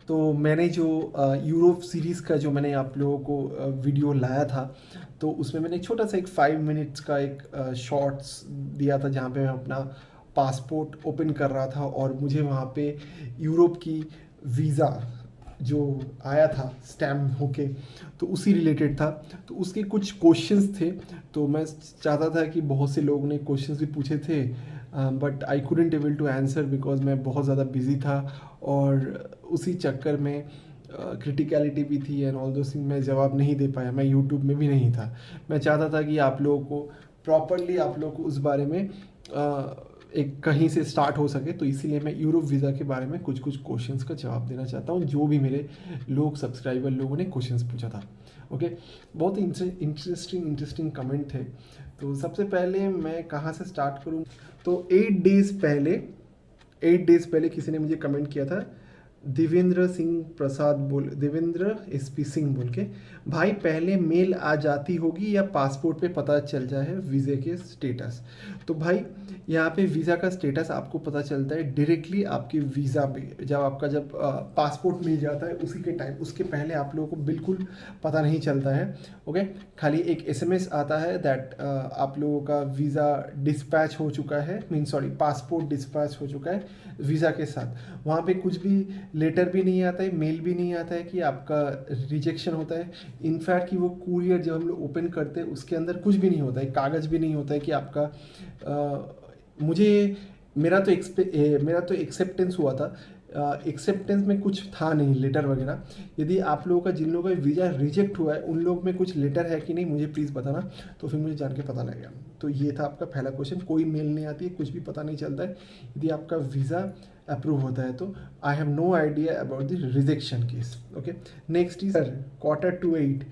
तो मैंने जो यूरोप सीरीज़ का जो मैंने आप लोगों को वीडियो लाया था, तो उसमें मैंने एक छोटा सा एक 5 मिनट्स का एक शॉर्ट्स दिया था जहाँ पे मैं अपना पासपोर्ट ओपन कर रहा था और मुझे वहाँ पे यूरोप की वीज़ा जो आया था स्टैम्प होके, तो उसी रिलेटेड था। तो उसके कुछ क्वेश्चंस थे, तो मैं चाहता था कि बहुत से लोगों ने क्वेश्चंस भी पूछे थे, but I couldn't able to answer because मैं बहुत ज़्यादा बिजी था और उसी चक्कर में क्रिटिकलिटी भी थी एंड ऑल दो थिंग, मैं जवाब नहीं दे पाया। मैं यूट्यूब में भी नहीं था। मैं चाहता था कि आप लोगों को प्रॉपरली आप लोग को उस बारे में एक कहीं से स्टार्ट हो सके, तो इसीलिए मैं यूरोप वीज़ा के बारे में कुछ कुछ क्वेश्चंस का जवाब देना चाहता हूँ जो भी मेरे सब्सक्राइबर लोगों ने क्वेश्चंस पूछा था। ओके, बहुत ही इंटरेस्टिंग कमेंट थे। तो सबसे पहले मैं कहाँ से स्टार्ट करूँ? तो 8 डेज़ पहले किसी ने मुझे कमेंट किया था, देवेंद्र एसपी सिंह बोल के, भाई पहले मेल आ जाती होगी या पासपोर्ट पे पता चल जाए वीज़े के स्टेटस? तो भाई यहाँ पे वीज़ा का स्टेटस आपको पता चलता है डायरेक्टली आपके वीज़ा पे, जब पासपोर्ट मिल जाता है उसी के टाइम, उसके पहले आप लोगों को बिल्कुल पता नहीं चलता है। ओके, खाली एक एसएमएस आता है दैट आप लोगों का वीज़ा डिस्पैच हो चुका है, पासपोर्ट डिस्पैच हो चुका है वीज़ा के साथ। वहाँ पे कुछ भी लेटर भी नहीं आता है, मेल भी नहीं आता है कि आपका रिजेक्शन होता है। इनफैक्ट कि वो कुरियर जब हम लोग ओपन करते हैं उसके अंदर कुछ भी नहीं होता है, कागज़ भी नहीं होता है कि आपका मुझे मेरा तो एक्सेप्टेंस हुआ था। एक्सेप्टेंस में कुछ था नहीं लेटर वगैरह। यदि आप लोगों का, जिन लोगों का वीज़ा रिजेक्ट हुआ है, उन लोग में कुछ लेटर है कि नहीं मुझे प्लीज़ बताना, तो फिर मुझे जान के पता लगेगा। तो ये था आपका पहला क्वेश्चन। कोई मेल नहीं आती है, कुछ भी पता नहीं चलता है यदि आपका वीज़ा अप्रूव होता है तो। I have no idea about the rejection case. Okay, next is sir, 7:45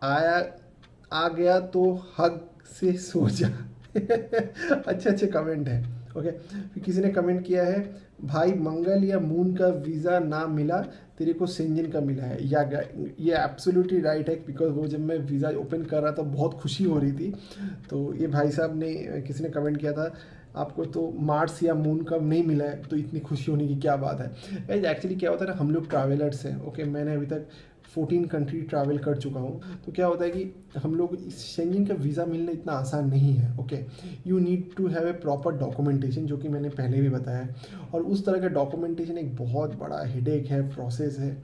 आया आ गया तो हग से सो जा। अच्छे अच्छे कमेंट है। ओके, फिर किसी ने कमेंट किया है, भाई मंगल या मून का वीज़ा ना मिला, तेरे को सेंजन का मिला है। या ये एब्सोल्युटली राइट है, बिकॉज वो जब मैं वीज़ा ओपन कर रहा था बहुत खुशी हो रही थी। तो ये भाई साहब ने, किसी ने कमेंट किया था, आपको तो मार्स या मून का नहीं मिला है तो इतनी खुशी होने की क्या बात है। गाइस एक्चुअली क्या होता है ना, हम लोग ट्रैवलर्स हैं। ओके, मैंने अभी तक 14 कंट्री ट्रैवल कर चुका हूँ। तो क्या होता है कि हम लोग, शेंगेन का वीज़ा मिलना इतना आसान नहीं है। Okay, you need to have a proper documentation, जो कि मैंने पहले भी बताया है। और उस तरह का डॉक्यूमेंटेशन एक बहुत बड़ा हेडेक है, प्रोसेस है।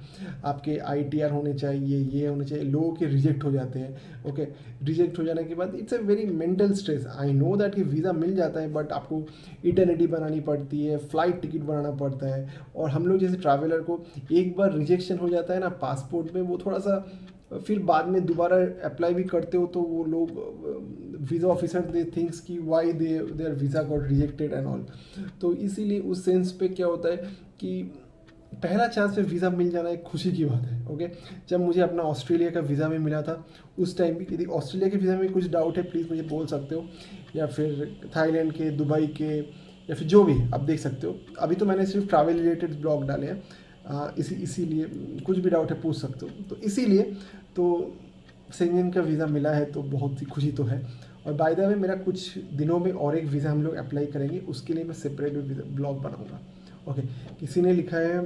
आपके ITR होने चाहिए, ये होने चाहिए। लोगों के रिजेक्ट हो जाते हैं। ओके, रिजेक्ट हो जाने के बाद it's a very mental stress. I know that कि वीज़ा मिल जाता है, बट आपको इटर्निटी बनानी पड़ती है, फ़्लाइट टिकट बनाना पड़ता है। और हम लोग जैसे ट्रैवलर को एक बार रिजेक्शन हो जाता है ना पासपोर्ट में, वो थोड़ा सा फिर बाद में दोबारा अप्लाई भी करते हो तो वो लोग, वीज़ा ऑफिसर, दे थिंक्स कि why their visa got rejected and all. तो इसीलिए उस सेंस पे क्या होता है कि पहला चांस पे वीज़ा मिल जाना एक खुशी की बात है। ओके, जब मुझे अपना ऑस्ट्रेलिया का वीज़ा में मिला था उस टाइम भी, यदि ऑस्ट्रेलिया के वीज़ा में कुछ डाउट है प्लीज़ मुझे बोल सकते हो, या फिर थाईलैंड के, दुबई के, या फिर जो भी आप देख सकते हो। अभी तो मैंने सिर्फ ट्रैवल रिलेटेड ब्लॉग डाले हैं, इसीलिए कुछ भी डाउट है पूछ सकते हो। तो इसीलिए तो शेंगेन का वीज़ा मिला है तो बहुत ही खुशी तो है। और बाय द वे मेरा कुछ दिनों में और एक वीज़ा हम लोग अप्लाई करेंगे, उसके लिए मैं सेपरेट ब्लॉग बनाऊंगा। ओके, किसी ने लिखा है,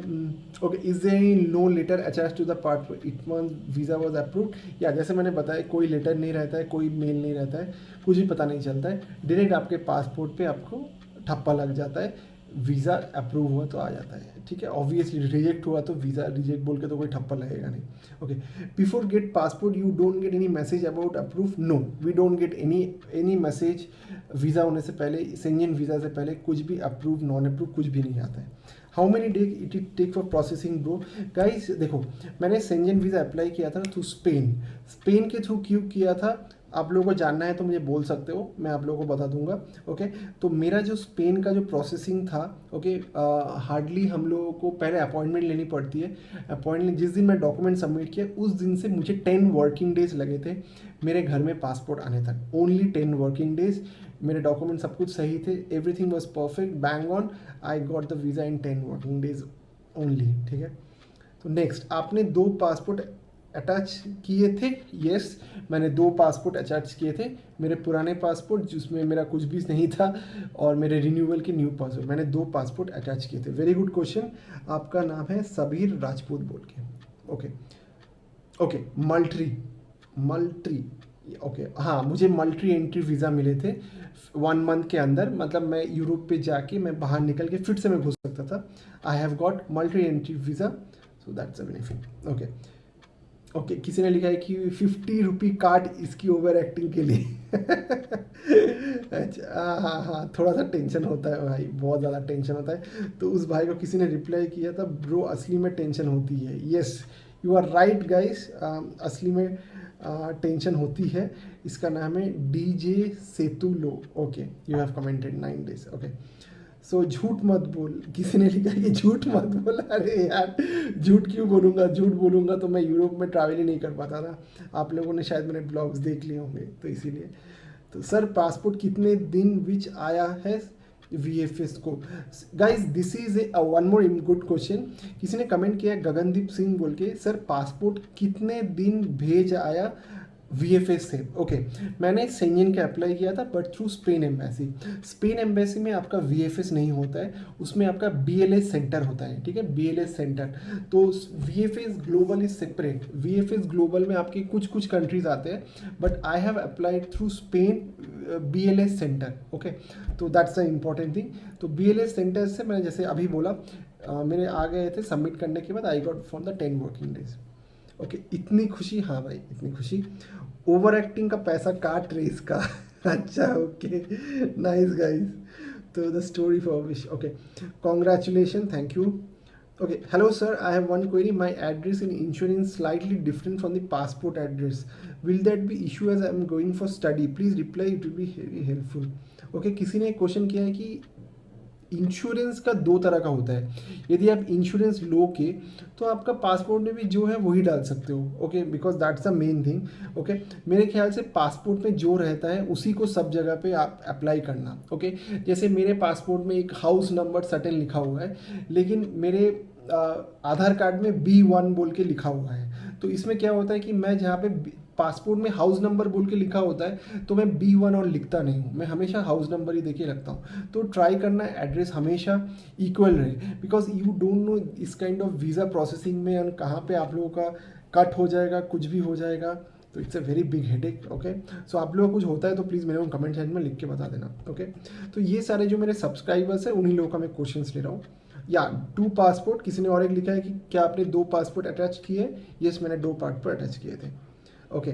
okay, is there no letter attach to the passport it means visa was approved? या जैसे मैंने बताया, कोई लेटर नहीं रहता है, कोई मेल नहीं रहता है, कुछ भी पता नहीं चलता है। डायरेक्ट आपके पासपोर्ट पे आपको ठप्पा लग जाता है, वीज़ा अप्रूव हुआ तो आ जाता है। ठीक है, ऑब्वियसली रिजेक्ट हुआ तो वीज़ा रिजेक्ट बोल के तो कोई ठप्पा लगेगा नहीं। Okay, before get passport you don't get any message about approve? No, we don't get any message. Visa होने से पहले, शेंगेन वीज़ा से पहले कुछ भी अप्रूव नॉन अप्रूव कुछ भी नहीं आता है। How many day it take for processing bro? Guys देखो, मैंने शेंगेन वीज़ा अप्लाई किया था थ्रू स्पेन के थ्रू क्यों किया था, आप लोगों को जानना है तो मुझे बोल सकते हो, मैं आप लोगों को बता दूंगा। ओके, तो मेरा जो स्पेन का जो प्रोसेसिंग था, ओके, हार्डली हम लोगों को पहले अपॉइंटमेंट लेनी पड़ती है। अपॉइंटमेंट जिस दिन मैं डॉक्यूमेंट सबमिट किया उस दिन से मुझे 10 वर्किंग डेज लगे थे मेरे घर में पासपोर्ट आने तक। Only 10 working days. मेरे डॉक्यूमेंट सब कुछ सही थे, everything was perfect, bang on. I got the visa in 10 working days only. ठीक है, तो नेक्स्ट, आपने 2 पासपोर्ट अटैच किए थे। यस, मैंने 2 पासपोर्ट अटैच किए थे, मेरे पुराने पासपोर्ट जिसमें मेरा कुछ भी नहीं था और मेरे रिन्यूअल के न्यू पासपोर्ट, मैंने 2 पासपोर्ट अटैच किए थे। Very good question. आपका नाम है सबीर राजपूत बोल के। ओके ओके, मल्ट्री मल्ट्री ओके, हाँ मुझे मल्ट्री एंट्री वीज़ा मिले थे 1 मंथ के अंदर, मतलब मैं यूरोप पे जाके मैं बाहर निकल के फिर से मैं घुस सकता था। I have got multi entry visa, so that's a benefit. Okay okay, किसी ने लिखा है कि 50 रुपी कार्ड इसकी ओवर एक्टिंग के लिए। अच्छा, हाँ हाँ, थोड़ा सा टेंशन होता है भाई, बहुत ज़्यादा टेंशन होता है। तो उस भाई को किसी ने रिप्लाई किया था, ब्रो असली में टेंशन होती है। Yes, you are right guys, असली में टेंशन होती है। इसका नाम है डीजे सेतुलो। Okay, you have commented 9 days। Okay, so झूठ मत बोल, किसी ने लिखा है कि झूठ मत बोल। अरे यार, झूठ क्यों बोलूँगा, झूठ बोलूँगा तो मैं यूरोप में ट्रैवल ही नहीं कर पाता था। आप लोगों ने शायद मेरे ब्लॉग्स देख लिए होंगे तो इसीलिए। तो सर पासपोर्ट कितने दिन विच आया है VFS को? Guys this is a one more good question. किसी ने कमेंट किया गगनदीप सिंह बोल के, सर पासपोर्ट कितने दिन भेज आया VFS से? ओके, मैंने सेंजन का अप्लाई किया था but through Spain embassy. Spain embassy में आपका VFS नहीं होता है, उसमें आपका BLS सेंटर होता है। ठीक है, BLS सेंटर। तो VFS global is separate. VFS global में आपके कुछ कुछ कंट्रीज आते हैं, but I have applied through Spain BLS centre. Okay, तो दैट्स द इम्पॉर्टेंट थिंग। तो BLS सेंटर से मैंने जैसे अभी बोला, मेरे आ गए थे सबमिट करने के बाद, I got from the 10 working days. Okay, इतनी खुशी, हाँ भाई इतनी खुशी। ओवर एक्टिंग का पैसा काट रहे इसका। अच्छा, ओके, नाइस गाइस। तो the story for wish, okay, congratulation, thank you. Okay, hello sir, I have one query. My address in insurance slightly different from the passport address. Will that be issue as I am going for study? Please reply, it will be very helpful. Okay, किसी ने question किया है कि insurance का 2 तरह का होता है। यदि आप इंश्योरेंस लो के, तो आपका पासपोर्ट में भी जो है वही डाल सकते हो। Okay, because that's the main thing. Okay, मेरे ख्याल से पासपोर्ट में जो रहता है उसी को सब जगह पे आप अप्लाई करना। ओके, जैसे मेरे पासपोर्ट में एक हाउस नंबर सर्टेन लिखा हुआ है, लेकिन मेरे आधार कार्ड में B1 बोल के लिखा हुआ है। तो इसमें क्या होता है कि मैं जहाँ पे पासपोर्ट में हाउस नंबर बोल के लिखा होता है, तो मैं B1 और लिखता नहीं हूँ, मैं हमेशा हाउस नंबर ही देके रखता हूँ। तो ट्राई करना एड्रेस हमेशा इक्वल रहे, बिकॉज यू डोंट नो इस काइंड ऑफ वीज़ा प्रोसेसिंग में और कहाँ पे आप लोगों का कट हो जाएगा, कुछ भी हो जाएगा। तो it's a very big headache. Okay, so आप लोगों को कुछ होता है तो प्लीज़ मेरे को कमेंट सेक्शन में लिख के बता देना। ओके, तो ये सारे जो मेरे सब्सक्राइबर्स हैं उन्हीं लोगों का मैं क्वेश्चन ले रहा हूँ। या 2 पासपोर्ट, किसी ने और एक लिखा है कि क्या आपने 2 पासपोर्ट अटैच किए? यस, मैंने 2 पासपोर्ट अटैच किए थे। ओके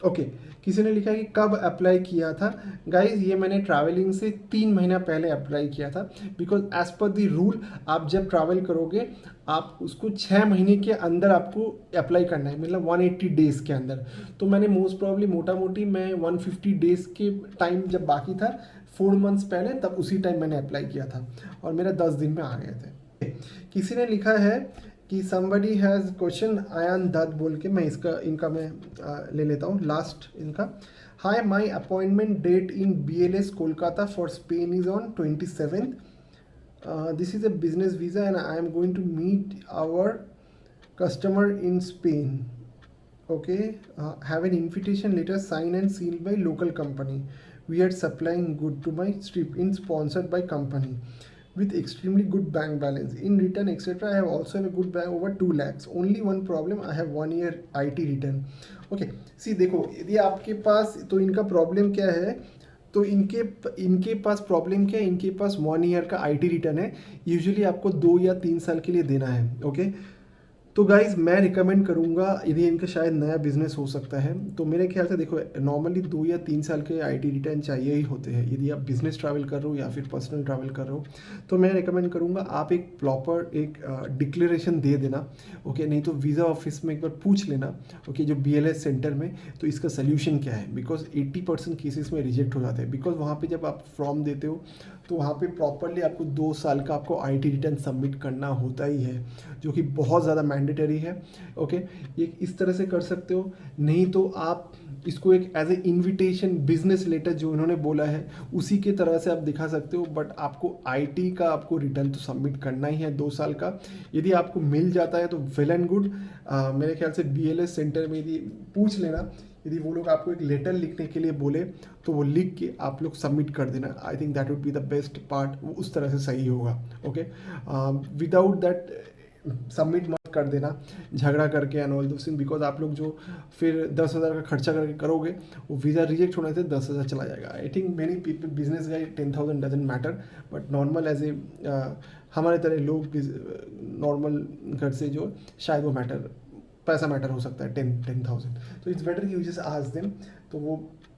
ओके, किसी ने लिखा है कि कब अप्लाई किया था? गाइज ये मैंने ट्रैवलिंग से 3 महीना पहले अप्लाई किया था, because as per the rule आप जब ट्रैवल करोगे आप उसको 6 महीने के अंदर आपको अप्लाई करना है, मतलब 180 डेज़ के अंदर। तो मैंने मोस्ट प्रॉब्ली मोटा मोटी मैं 150 डेज़ के टाइम जब बाकी था 4 मंथ्स पहले, तब उसी टाइम मैंने अप्लाई किया था और मेरा 10 दिन में आ गए थे। किसी ने लिखा है कि somebody has question, Ayan Dutt बोल के, मैं इनका मैं ले लेता हूँ लास्ट इनका। Hi, my appointment date in BLS Kolkata for Spain is on 27th. This is a business visa and I am going to meet our customer in Spain. Okay, have an invitation letter signed and sealed by local company. We are supplying good to my trip in sponsored by company with extremely good bank balance. In return, etc. I have also have a good bank over 2 lakhs. Only one problem, I have 1 year IT return. Okay, see देखो, यदि आपके पास, तो इनका problem क्या है, तो इनके पास problem क्या है, इनके पास 1 ईयर का IT रिटर्न है। यूजुअली आपको 2 या 3 साल के लिए देना है। ओके, तो गाइज मैं रिकमेंड करूंगा, यदि इनका शायद नया बिजनेस हो सकता है, तो मेरे ख्याल से देखो नॉर्मली 2 या 3 साल के IT रिटर्न चाहिए ही होते हैं यदि आप बिजनेस ट्रैवल कर रहे हो या फिर पर्सनल ट्रैवल कर रहे हो। तो मैं रिकमेंड करूंगा आप एक प्रॉपर एक डिक्लेरेशन दे देना। ओके, नहीं तो वीज़ा ऑफिस में एक बार पूछ लेना, ओके, जो BLS सेंटर में, तो इसका सोल्यूशन क्या है, बिकॉज 80% केसेस में रिजेक्ट हो जाते हैं। बिकॉज वहाँ पर जब आप फॉर्म देते हो तो वहाँ पे प्रॉपरली आपको 2 साल का आपको आईटी रिटर्न सबमिट करना होता ही है, जो कि बहुत ज़्यादा मैंडेटरी है। ओके, ये इस तरह से कर सकते हो, नहीं तो आप इसको एक as a invitation business letter जो इन्होंने बोला है उसी के तरह से आप दिखा सकते हो, बट आपको आईटी का आपको रिटर्न तो सबमिट करना ही है 2 साल का। यदि आपको मिल जाता है तो वेल एंड गुड। मेरे ख्याल से बीएलएस सेंटर में यदि पूछ लेना, यदि वो लोग आपको एक लेटर लिखने के लिए बोले तो वो लिख के आप लोग सबमिट कर देना। I think that would be the best part, वो उस तरह से सही होगा। ओके, विदाउट दैट सबमिट मत कर देना झगड़ा करके and all those thing, because आप लोग जो फिर 10,000 का खर्चा करके करोगे वो वीज़ा रिजेक्ट होने से 10,000 चला जाएगा। I think many people business guide 10,000 doesn't matter, but normal as a हमारे तरह लोग नॉर्मल घर से जो शायद वो पैसा मैटर हो सकता है 10,000। तो इट्स बेटर कि यू जस्ट आस्क देम, तो वो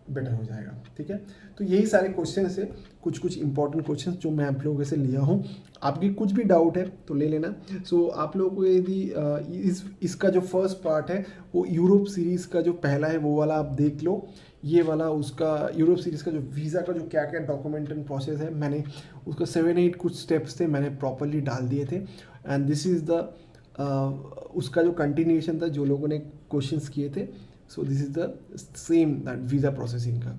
बेटर हो जाएगा। ठीक है, तो यही सारे क्वेश्चन है, कुछ इंपॉर्टेंट क्वेश्चन जो मैं आप लोगों से लिया हूँ। आपकी कुछ भी डाउट है तो ले लेना। सो आप लोगों को यदि इसका जो फर्स्ट पार्ट है वो यूरोप सीरीज़ का जो पहला है वो वाला आप देख लो। ये वाला उसका यूरोप सीरीज़ का जो वीज़ा का जो क्या क्या डॉक्यूमेंट एंड प्रोसेस है, मैंने उसका 7-8 कुछ स्टेप्स थे मैंने प्रॉपरली डाल दिए थे। एंड दिस इज़ द उसका जो कंटिन्यूएशन था जो लोगों ने क्वेश्चंस किए थे। So this is the same that visa processing का।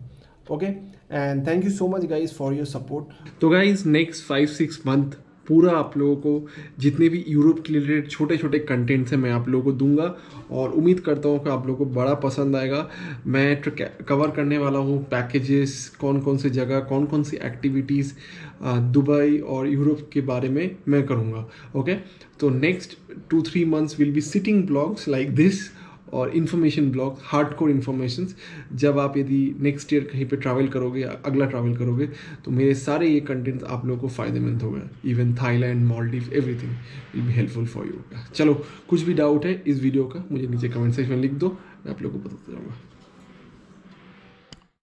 Okay, and thank you so much guys for your support. तो गाइज नेक्स्ट 5-6 मंथ पूरा आप लोगों को जितने भी यूरोप के रिलेटेड छोटे छोटे कंटेंट्स हैं मैं आप लोगों को दूंगा, और उम्मीद करता हूँ कि आप लोगों को बड़ा पसंद आएगा। मैं कवर करने वाला हूँ पैकेजेस, कौन कौन सी जगह, कौन कौन सी एक्टिविटीज़ दुबई और यूरोप के बारे में मैं करूँगा। ओके, तो next 2-3 months will be sitting blogs like this और इन्फॉर्मेशन ब्लॉग, हार्डकोर इन्फॉर्मेशन। जब आप यदि नेक्स्ट ईयर कहीं पे ट्रैवल करोगे, अगला ट्रैवल करोगे, तो मेरे सारे ये कंटेंट्स आप लोगों को फ़ायदेमंद होगा। Even Thailand, Maldives, everything will be helpful for you. चलो, कुछ भी डाउट है इस वीडियो का मुझे नीचे कमेंट सेक्शन में लिख दो, मैं आप लोगों को बताता जाऊँगा।